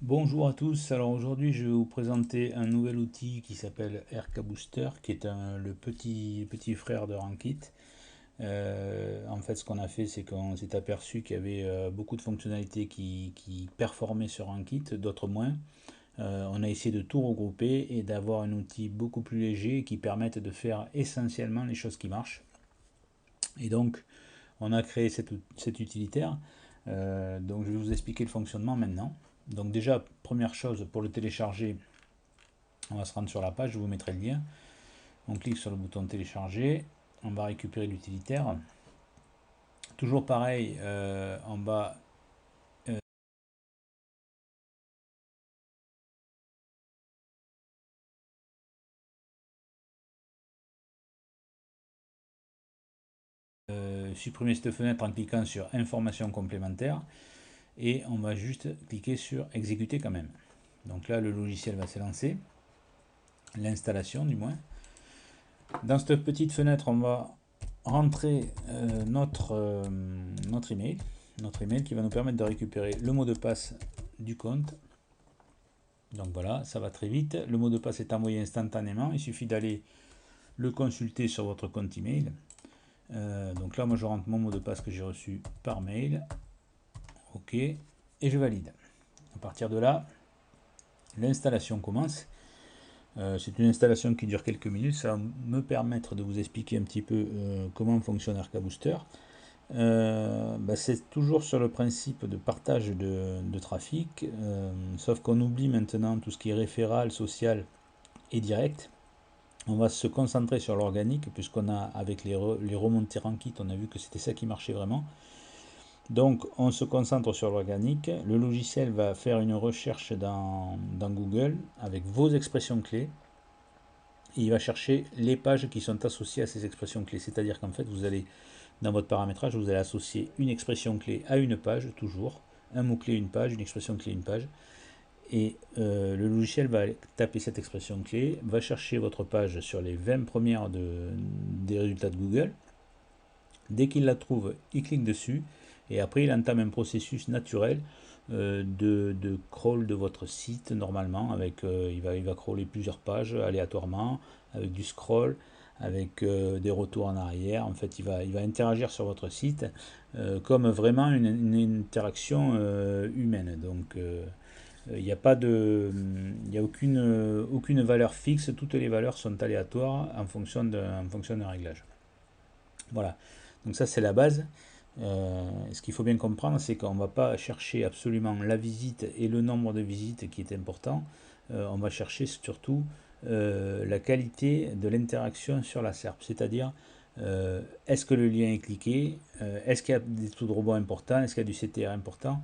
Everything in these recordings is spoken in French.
Bonjour à tous, alors aujourd'hui je vais vous présenter un nouvel outil qui s'appelle RK Booster, qui est le petit frère de Rankit. En fait, ce qu'on a fait, c'est qu'on s'est aperçu qu'il y avait beaucoup de fonctionnalités qui performaient sur Rankit, d'autres moins. On a essayé de tout regrouper et d'avoir un outil beaucoup plus léger qui permette de faire essentiellement les choses qui marchent. Et donc on a créé cet utilitaire. Donc je vais vous expliquer le fonctionnement maintenant. Donc déjà, première chose, pour le télécharger, on va se rendre sur la page, je vous mettrai le lien. On clique sur le bouton télécharger, on va récupérer l'utilitaire. Toujours pareil, en bas, supprimer cette fenêtre en cliquant sur informations complémentaires et on va juste cliquer sur exécuter quand même. Donc là, le logiciel va s'élancer, l'installation du moins. Dans cette petite fenêtre, on va rentrer notre email qui va nous permettre de récupérer le mot de passe du compte. Donc voilà, ça va très vite. Le mot de passe est envoyé instantanément. Il suffit d'aller le consulter sur votre compte email. Donc là, moi, je rentre mon mot de passe que j'ai reçu par mail. OK. Et je valide. À partir de là, l'installation commence. C'est une installation qui dure quelques minutes. Ça va me permettre de vous expliquer un petit peu comment fonctionne RK Booster. C'est toujours sur le principe de partage de trafic, sauf qu'on oublie maintenant tout ce qui est référal, social et direct. On va se concentrer sur l'organique, puisqu'on a, avec les remontées Rankit, on a vu que c'était ça qui marchait vraiment. Donc on se concentre sur l'organique. Le logiciel va faire une recherche dans Google avec vos expressions clés. Et il va chercher les pages qui sont associées à ces expressions clés. C'est-à-dire qu'en fait, vous allez, dans votre paramétrage, vous allez associer une expression clé à une page, toujours. Un mot-clé, une page, une expression clé, une page. Et le logiciel va taper cette expression clé, va chercher votre page sur les 20 premières des résultats de Google. Dès qu'il la trouve, il clique dessus et après il entame un processus naturel de crawl de votre site normalement. Il va crawler plusieurs pages aléatoirement avec du scroll, avec des retours en arrière. En fait, il va interagir sur votre site comme vraiment une interaction humaine. Donc il n'y a pas de, il y a aucune valeur fixe, toutes les valeurs sont aléatoires en fonction d'un réglage. Voilà, donc ça c'est la base. Ce qu'il faut bien comprendre, c'est qu'on ne va pas chercher absolument la visite et le nombre de visites qui est important. On va chercher surtout la qualité de l'interaction sur la SERP, c'est-à-dire est-ce que le lien est cliqué, est-ce qu'il y a des taux de rebond importants, est-ce qu'il y a du CTR important,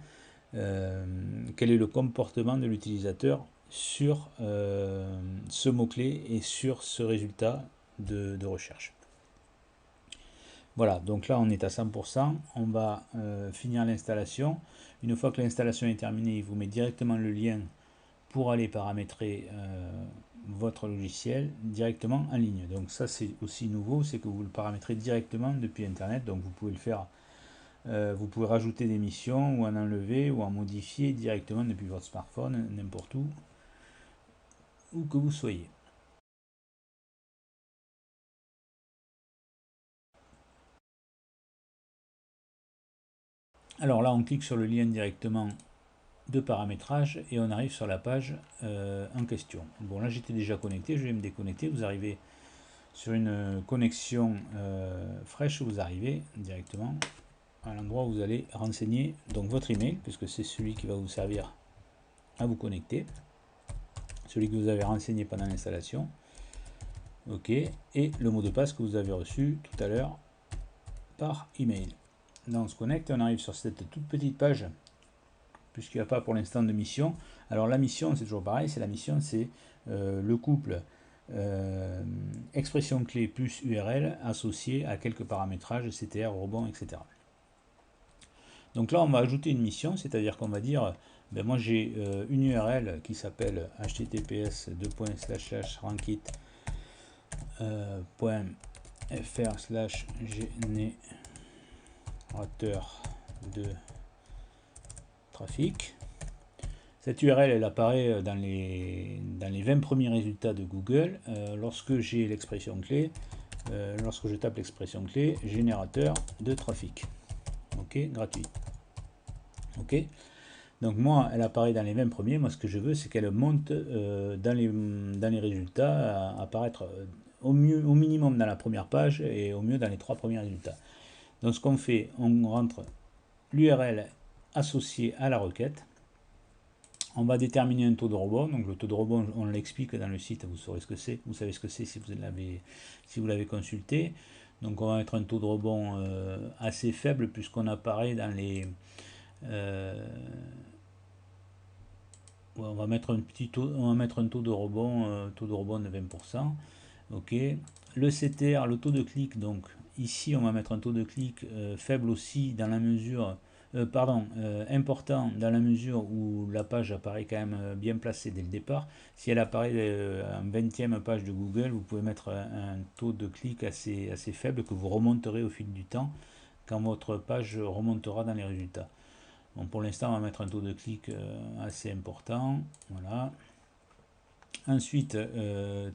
quel est le comportement de l'utilisateur sur ce mot-clé et sur ce résultat de recherche. Voilà, donc là on est à 100%, on va finir l'installation. Une fois que l'installation est terminée, il vous met directement le lien pour aller paramétrer votre logiciel directement en ligne. Donc ça c'est aussi nouveau, c'est que vous le paramétrez directement depuis Internet, donc vous pouvez le faire, vous pouvez rajouter des missions ou en enlever ou en modifier directement depuis votre smartphone, n'importe où que vous soyez. Alors là on clique sur le lien directement de paramétrage et on arrive sur la page en question. Bon là j'étais déjà connecté, je vais me déconnecter, vous arrivez sur une connexion fraîche, vous arrivez directement à l'endroit où vous allez renseigner donc votre email, puisque c'est celui qui va vous servir à vous connecter, celui que vous avez renseigné pendant l'installation, ok, et le mot de passe que vous avez reçu tout à l'heure par email. Là on se connecte et on arrive sur cette toute petite page puisqu'il n'y a pas pour l'instant de mission. Alors la mission, c'est toujours pareil, c'est la mission, c'est le couple expression clé plus URL associé à quelques paramétrages, CTR, rebond, etc. Donc là, on va ajouter une mission, c'est-à-dire qu'on va dire, ben moi j'ai une URL qui s'appelle https://rankit.fr/générateur de trafic. Cette URL, elle apparaît dans les 20 premiers résultats de Google lorsque j'ai l'expression clé, lorsque je tape l'expression clé générateur de trafic. Ok, gratuit. Ok, donc moi, elle apparaît dans les 20 premiers. Moi, ce que je veux, c'est qu'elle monte dans les résultats, apparaître au minimum dans la première page et au mieux dans les 3 premiers résultats. Donc ce qu'on fait, on rentre l'URL associée à la requête. On va déterminer un taux de rebond. Donc le taux de rebond, on l'explique dans le site, vous saurez ce que c'est. Vous savez ce que c'est si vous l'avez consulté. Donc on va mettre un taux de rebond assez faible puisqu'on apparaît dans les... on va mettre un petit taux, on va mettre un taux de rebond de 20%. Ok. Le CTR, le taux de clic, donc ici on va mettre un taux de clic faible aussi dans la mesure, important dans la mesure où la page apparaît quand même bien placée dès le départ. Si elle apparaît en 20e page de Google, vous pouvez mettre un taux de clic assez faible que vous remonterez au fil du temps quand votre page remontera dans les résultats. Bon, pour l'instant, on va mettre un taux de clic assez important. Voilà. Ensuite,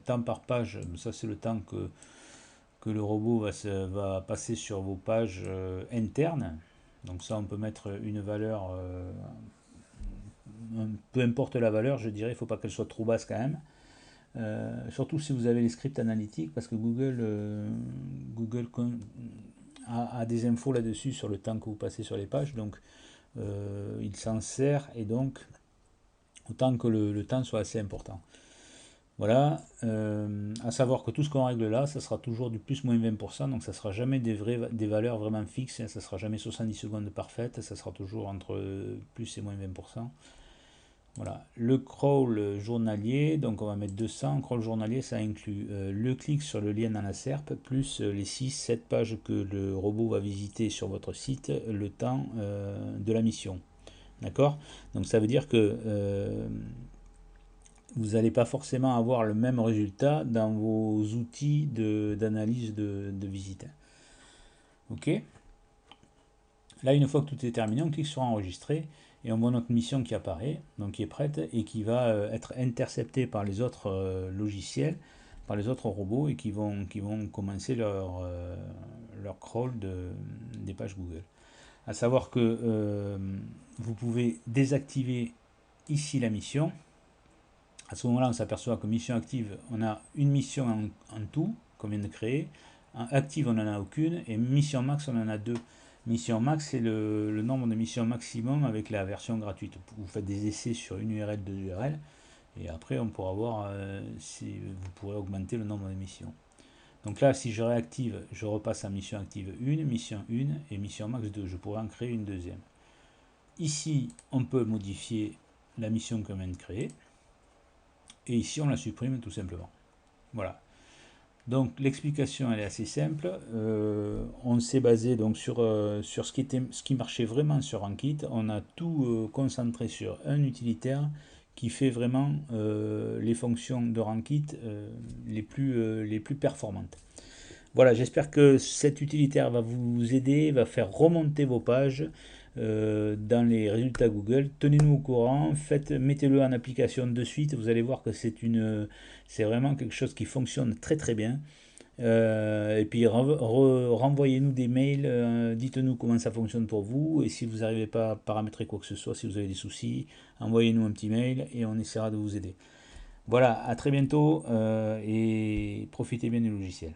temps par page, ça c'est le temps que le robot va passer sur vos pages internes. Donc ça, on peut mettre une valeur, peu importe la valeur, je dirais, il ne faut pas qu'elle soit trop basse quand même. Surtout si vous avez les scripts analytiques, parce que Google a des infos là-dessus sur le temps que vous passez sur les pages, donc il s'en sert, et donc autant que le temps soit assez important. Voilà, à savoir que tout ce qu'on règle là, ça sera toujours du plus-moins 20%, donc ça sera jamais des valeurs vraiment fixes, ça sera jamais 70 secondes parfaites, ça sera toujours entre plus et moins 20%. Voilà, le crawl journalier, donc on va mettre 200. Crawl journalier, ça inclut le clic sur le lien dans la SERP, plus les 6-7 pages que le robot va visiter sur votre site, le temps de la mission. D'accord? Donc ça veut dire que vous n'allez pas forcément avoir le même résultat dans vos outils d'analyse de visite. Ok? Là, une fois que tout est terminé, on clique sur enregistrer et on voit notre mission qui apparaît, donc qui est prête et qui va être interceptée par les autres logiciels, par les autres robots et qui vont commencer leur crawl des pages Google. À savoir que vous pouvez désactiver ici la mission. À ce moment-là, on s'aperçoit que mission active, on a une mission en tout qu'on vient de créer. En active, on n'en a aucune. Et mission max, on en a 2. Mission max, c'est le nombre de missions maximum avec la version gratuite. Vous faites des essais sur une URL, 2 URL. Et après, on pourra voir si vous pourrez augmenter le nombre de missions. Donc là, si je réactive, je repasse à mission active 1, mission 1 et mission max 2. Je pourrais en créer une deuxième. Ici, on peut modifier la mission qu'on vient de créer. Et ici, on la supprime tout simplement. Voilà. Donc l'explication elle est assez simple. On s'est basé donc sur ce qui marchait vraiment sur Rankit. On a tout concentré sur un utilitaire qui fait vraiment les fonctions de Rankit les plus performantes. Voilà, j'espère que cet utilitaire va vous aider, va faire remonter vos pages dans les résultats Google. Tenez-nous au courant, mettez-le en application de suite. Vous allez voir que c'est vraiment quelque chose qui fonctionne très très bien. Et puis renvoyez-nous des mails, dites-nous comment ça fonctionne pour vous. Et si vous n'arrivez pas à paramétrer quoi que ce soit, si vous avez des soucis, envoyez-nous un petit mail et on essaiera de vous aider. Voilà, à très bientôt et profitez bien du logiciel.